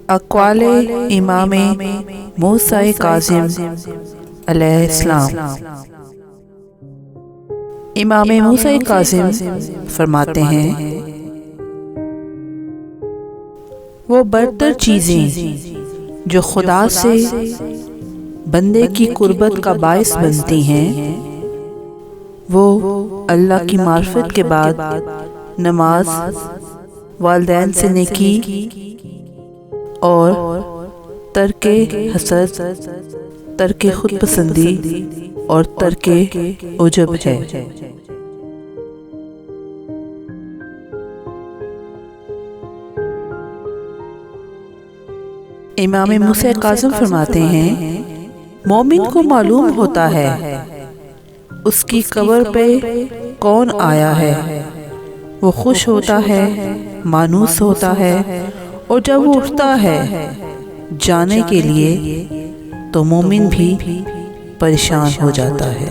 اقوال امام موسیٰ کاظم علیہ السلام۔ امام موسیٰ کاظم فرماتے ہیں، وہ برتر چیزیں جو خدا سے بندے کی قربت کا باعث بنتی ہیں، وہ اللہ کی معرفت کے بعد نماز، والدین سے نیکی اور ترک حسد، ترک خود پسندی اور ترک عجب ہے۔ امام موسیٰ کاظم فرماتے ہیں، مومن کو معلوم ہوتا ہے اس کی قبر پہ کون آیا ہے، وہ خوش ہوتا ہے، مانوس ہوتا ہے، اور جب وہ اٹھتا ہے جانے کے لیے تو مومن بھی پریشان ہو جاتا ہے۔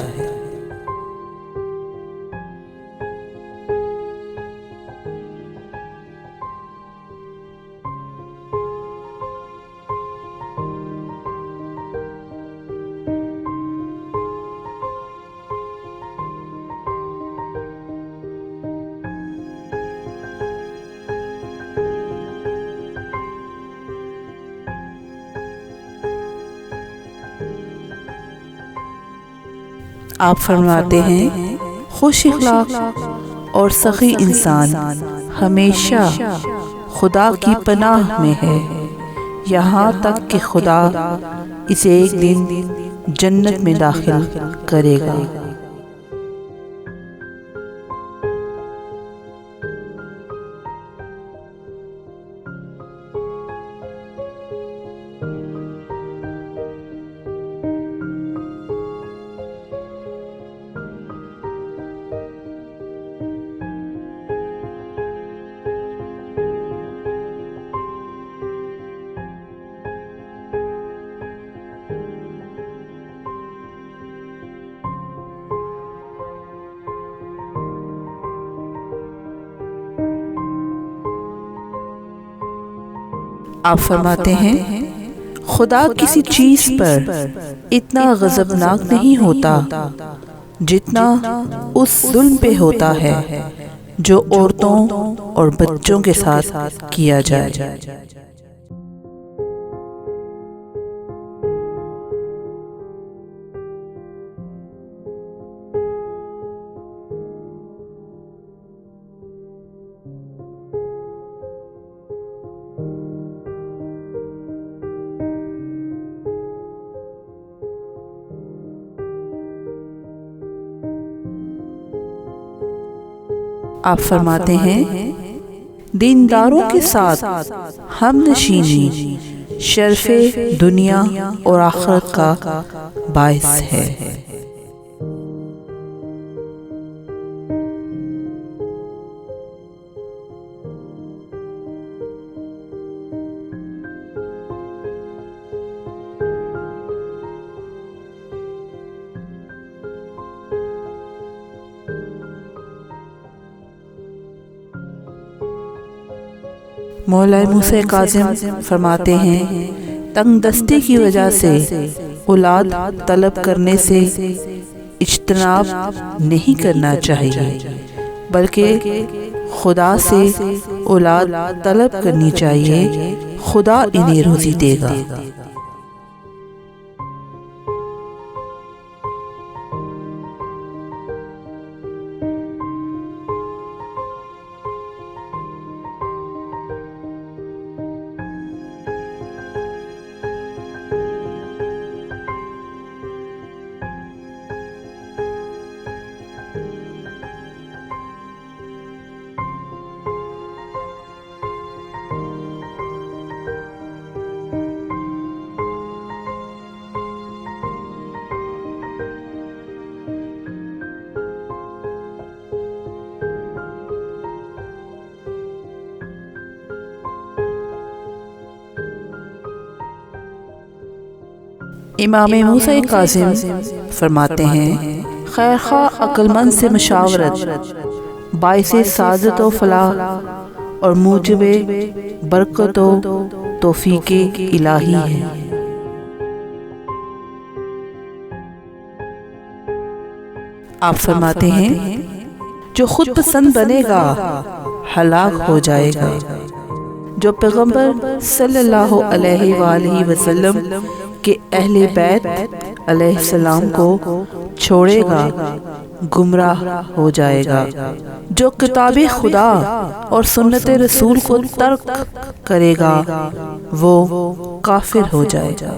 آپ فرماتے ہیں، خوش اخلاق اور سخی انسان ہمیشہ خدا کی پناہ میں ہے، یہاں تک کہ خدا اسے ایک دن جنت میں داخل کرے گا۔ آپ فرماتے ہیں، خدا کسی چیز پر اتنا غضبناک نہیں ہوتا جتنا اس ظلم پہ ہوتا ہے جو عورتوں اور بچوں کے ساتھ کیا جائے۔ آپ فرماتے ہیں، دینداروں کے ساتھ ہم نشینی شرف دنیا اور آخرت کا باعث ہے۔ مولا موسیٰ کاظم فرماتے ہیں، تنگ دستی کی وجہ سے اولاد طلب کرنے سے اجتناب نہیں کرنا چاہیے، بلکہ خدا سے اولاد طلب کرنی چاہیے، خدا انہیں روزی دے گا۔ امام موسیٰ کاظم فرماتے ہیں، خیر خواہ عقل مند سے مشاورت باعث سعادت و فلاح اور موجب برکت و توفیق الہی ہے۔ آپ فرماتے ہیں جو خود پسند بنے گا ہلاک ہو جائے گا، جو پیغمبر صلی اللہ علیہ وآلہ وسلم کے اہل بیت علیہ السلام کو چھوڑے گا گمراہ ہو جائے گا، جو کتاب خدا اور سنت رسول کو ترک کرے گا وہ کافر ہو جائے گا۔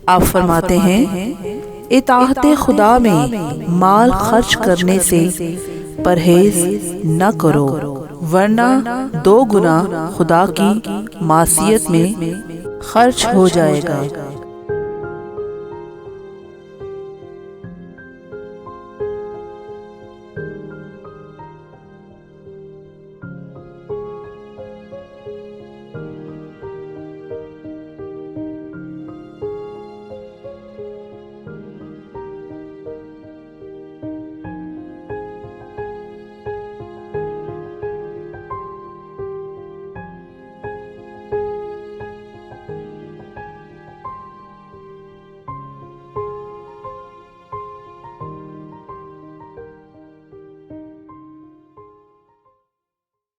آپ فرماتے ہیں اطاعت خدا میں مال خرچ کرنے سے پرہیز نہ کرو، ورنہ 2 گنا خدا کی معصیت میں خرچ ہو جائے گا۔